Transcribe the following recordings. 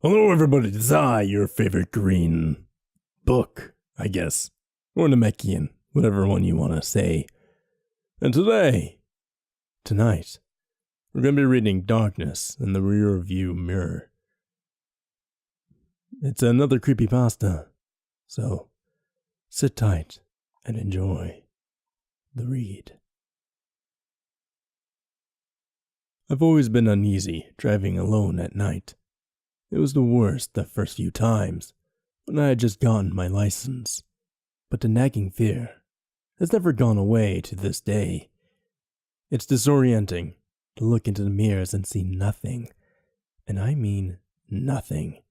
Hello everybody, it's I, your favorite green book, I guess. Or Namekian, whatever one you want to say. And tonight, we're going to be reading Darkness in the Rearview Mirror. It's another creepypasta, so sit tight and enjoy the read. I've always been uneasy driving alone at night. It was the worst the first few times, when I had just gotten my license, but the nagging fear has never gone away to this day. It's disorienting to look into the mirrors and see nothing, and I mean nothing,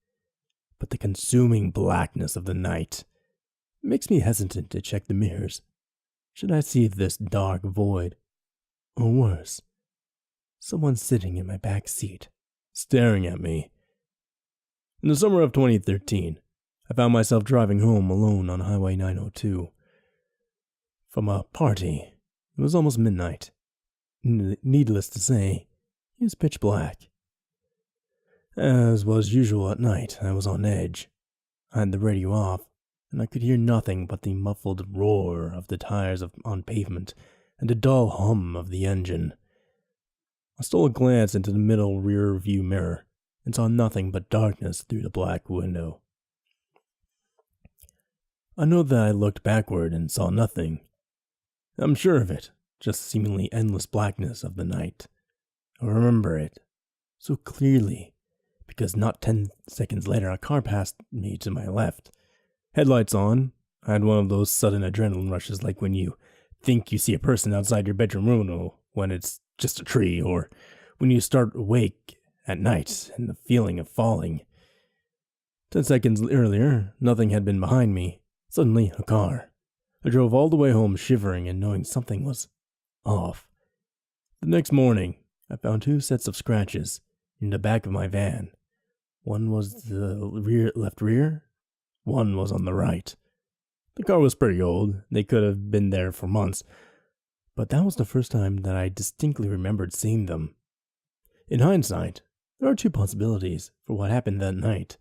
but the consuming blackness of the night. It makes me hesitant to check the mirrors. Should I see this dark void? Or worse, someone sitting in my back seat, staring at me. In the summer of 2013, I found myself driving home alone on Highway 902 from a party. It was almost midnight. Needless to say, it was pitch black. As was usual at night, I was on edge. I had the radio off, and I could hear nothing but the muffled roar of the tires on pavement and the dull hum of the engine. I stole a glance into the middle rear view mirror and saw nothing but darkness through the black window. I know that I looked backward and saw nothing. I'm sure of it, just seemingly endless blackness of the night. I remember it so clearly, because not 10 seconds later a car passed me to my left. Headlights on, I had one of those sudden adrenaline rushes like when you think you see a person outside your bedroom window when it's just a tree, or when you start awake at night and the feeling of falling. 10 seconds earlier, nothing had been behind me. Suddenly, a car. I drove all the way home shivering and knowing something was off. The next morning, I found 2 sets of scratches in the back of my van. One was the left rear, one was on the right. The car was pretty old. They could have been there for months, but that was the first time that I distinctly remembered seeing them. In hindsight, there are 2 possibilities for what happened that night.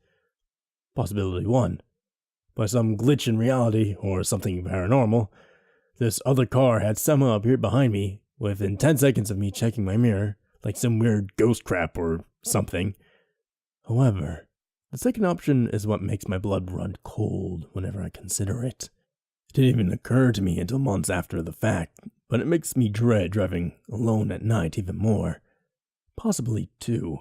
Possibility 1. By some glitch in reality, or something paranormal, this other car had somehow appeared behind me within 10 seconds of me checking my mirror, like some weird ghost crap or something. However, the second option is what makes my blood run cold whenever I consider it. It didn't even occur to me until months after the fact, but it makes me dread driving alone at night even more. Possibly 2.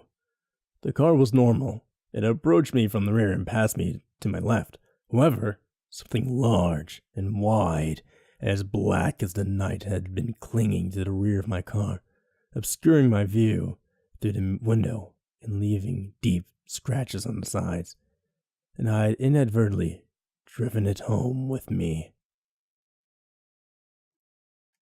The car was normal. It approached me from the rear and passed me to my left. However, something large and wide, as black as the night, had been clinging to the rear of my car, obscuring my view through the window and leaving deep scratches on the sides. And I had inadvertently driven it home with me.